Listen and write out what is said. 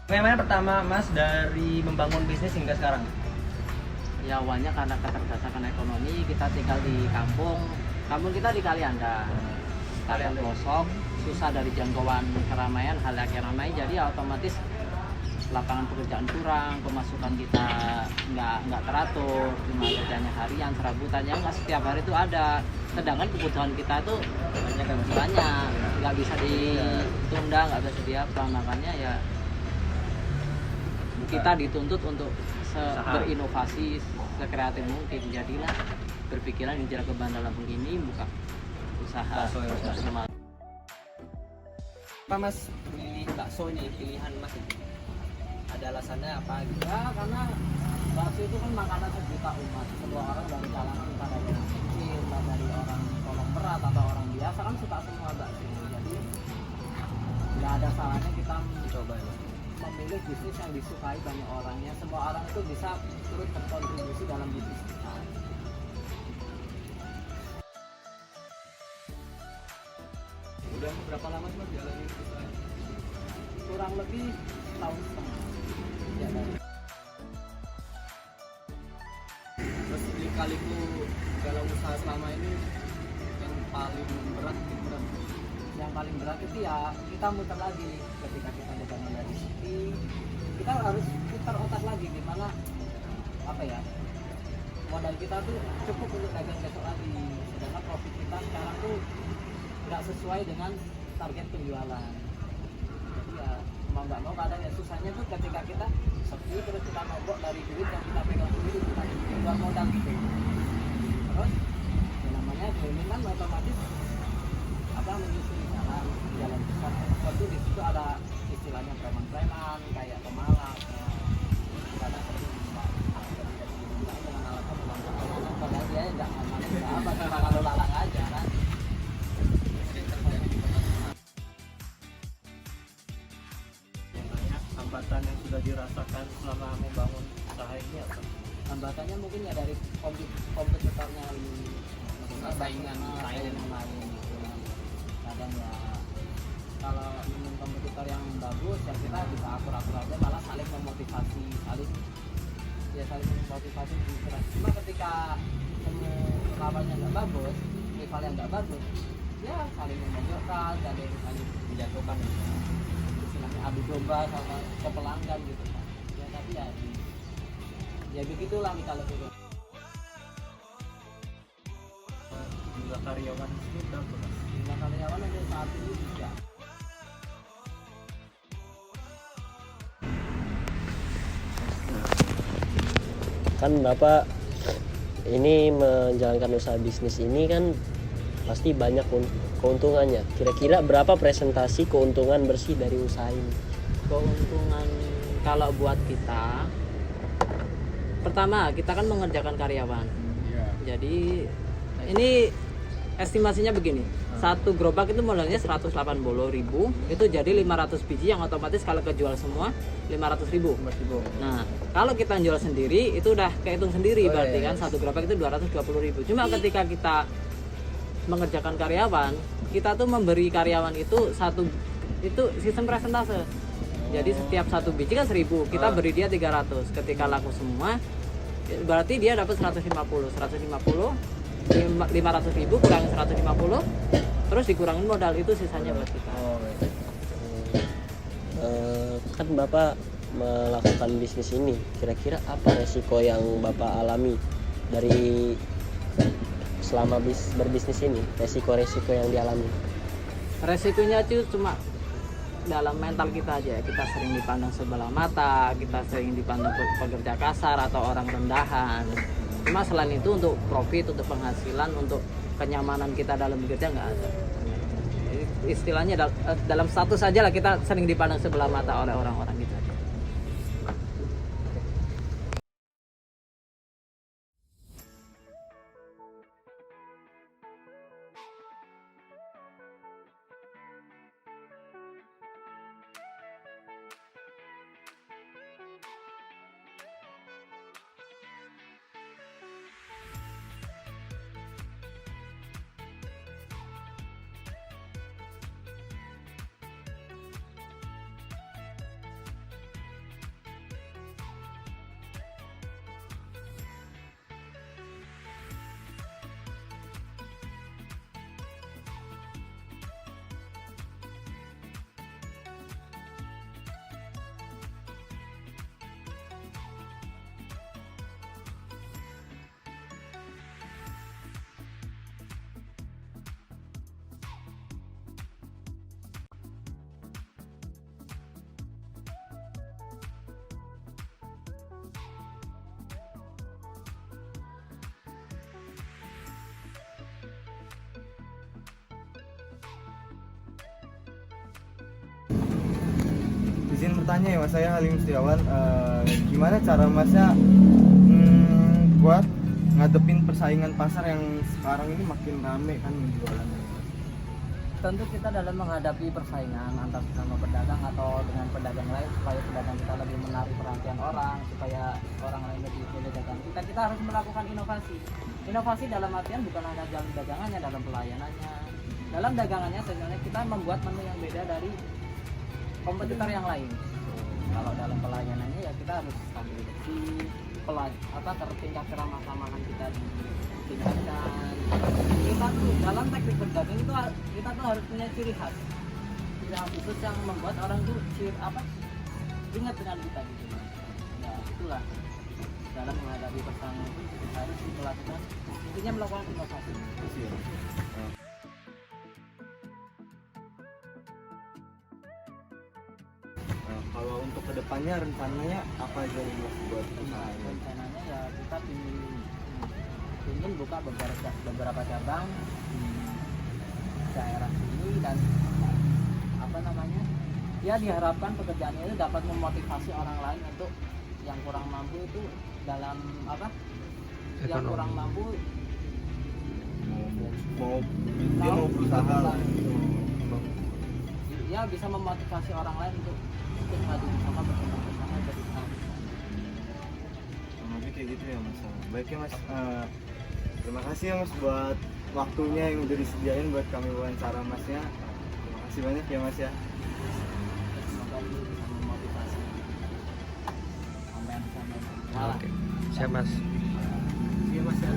Bagaimana pertama Mas dari membangun bisnis hingga sekarang? Ya awalnya karena keterbatasan ekonomi, kita tinggal di kampung. Kampung kita di Kalianda, area pelosok, susah dari jangkauan keramaian, hal yang ramai. Jadi ya otomatis lapangan pekerjaan kurang, pemasukan kita nggak teratur, cuma kerjanya harian, serabutannya nggak setiap hari itu ada. Sedangkan kebutuhan kita tuh banyak, nggak bisa ditunda, nggak bisa diapa. Makanya ya kita dituntut untuk berinovasi sekreatif mungkin. Jadilah berpikiran hijrah ke Bandar Lampung ini buka usaha sama. Apa Mas pilih bakso ini pilihan Mas itu? Ada alasannya apa gitu? Ya karena bakso itu kan makanan sejuta umat. Semua orang dari kalangan entah dari orang kecil, entah dari orang kolom berat atau orang biasa kan suka semua bakso. Jadi nggak ada salahnya kita Coba ya. memilih bisnis yang disukai banyak orangnya. Semua orang itu bisa turut berkontribusi dalam bisnis kita. Udah berapa lama Mas jalanin usaha? Kurang lebih tahun setengah. Ya, dari Terus kaliku dalam usaha selama ini yang paling berat itu berapa? yang paling berat itu ya kita muter lagi ketika kita dagang dari sini, kita harus putar otak lagi gimana apa ya, modal kita tuh cukup untuk dagang besok lagi, sedangkan profit kita sekarang tuh nggak sesuai dengan target penjualan. Jadi ya mau nggak mau kadang ya susahnya tuh ketika kita sepi terus kita nombok dari duit yang kita pegang sendiri, kita buat modal gitu. Terus ya namanya joining kan otomatis apa menyusuri jalan besar. Waktu di situ ada istilahnya preman-preman kayak pemalas, kadang seperti dengan alasan ulang padahal dia nggak aman, nggak apa, cuma kalau lalang aja kan. Hambatan yang sudah dirasakan selama membangun usaha ini apa? Hambatannya mungkin ya dari kompetitornya Saingan lain gitu. Kadang ya kalau ingin kompetitor yang bagus ya kita bisa akur-akur aja, malah saling memotivasi, saling memotivasi. Cuma ketika ketemu lawannya nggak bagus, rivalnya nggak bagus, ya saling memojokkan, saling Menjatuhkan istilahnya adu domba sama ke pelanggan gitu kan. Ya tapi ya begitulah kita lebih. jumlah karyawan di sini berapa Mas? Jumlah karyawan ada saat ini 3. Kan Bapak ini menjalankan usaha bisnis ini kan pasti banyak keuntungannya. Kira-kira berapa presentasi keuntungan bersih dari usaha ini? Keuntungan kalau buat kita, pertama kita kan mengerjakan karyawan. Jadi ini estimasinya begini, satu gerobak itu modalnya 180.000, itu jadi 500 biji yang otomatis kalau kejual semua 500.000. Nah kalau kita jual sendiri itu udah kehitung sendiri, berarti kan satu gerobak itu 220.000. Cuma ketika kita mengerjakan karyawan, kita tuh memberi karyawan itu sistem presentase. Jadi setiap satu biji kan 1.000, kita beri dia 300. Ketika laku semua berarti dia dapat 150 500.000 kurangin 150, terus dikurangin modal, itu sisanya buat kita. Kan Bapak melakukan bisnis ini, kira-kira apa resiko yang Bapak alami dari selama berbisnis ini, resiko-resiko yang dialami? Resikonya itu cuma dalam mental kita aja, kita sering dipandang sebelah mata, kita sering dipandang pekerja kasar atau orang rendahan. Cuma selain itu untuk profit, untuk penghasilan, untuk kenyamanan kita dalam bekerja nggak ada. Jadi, istilahnya dalam status saja lah kita sering dipandang sebelah mata oleh orang-orang gitu. izin bertanya ya Mas, saya Halim Setiawan. Gimana cara Masnya buat ngadepin persaingan pasar yang sekarang ini makin rame kan jualannya? Tentu kita dalam menghadapi persaingan antar sesama pedagang atau dengan pedagang lain, supaya pedagang kita lebih menarik perhatian orang, supaya orang lain lebih pilih dagang kita harus melakukan inovasi. Inovasi dalam artian bukan hanya dalam dagangannya, dalam pelayanannya, dalam dagangannya sebenarnya kita membuat menu yang beda dari kompetitor yang lain. Kalau dalam pelayanannya ya kita harus stabilisasi tingkat keramah-tamahan kita ditingkatkan. Kita tuh dalam teknik berdagang itu kita tuh harus punya ciri khas khusus yang membuat orang tuh ingat dengan kita gitu. Ya itulah dalam menghadapi persaingan itu kita harus melakukan inovasi. Kalau untuk kedepannya rencananya apa aja yang Mas buat usaha ini? Rencananya ya kita ingin buka beberapa cabang di daerah sini, dan ya diharapkan pekerjaan ini dapat memotivasi orang lain untuk yang kurang mampu itu dalam yang kurang mampu mau dia mau berusaha lah. Ya bisa memotivasi orang lain untuk ikut maju bersama, berkembang bersama, berusaha. Lebih kayak gitu ya Mas. Baik ya Mas. Terima kasih ya Mas buat waktunya yang udah disediain buat kami wawancara Masnya. Terima kasih banyak ya Mas ya. Semoga ini bisa memotivasi sampai. Oke, siap Mas. Iya Mas ya.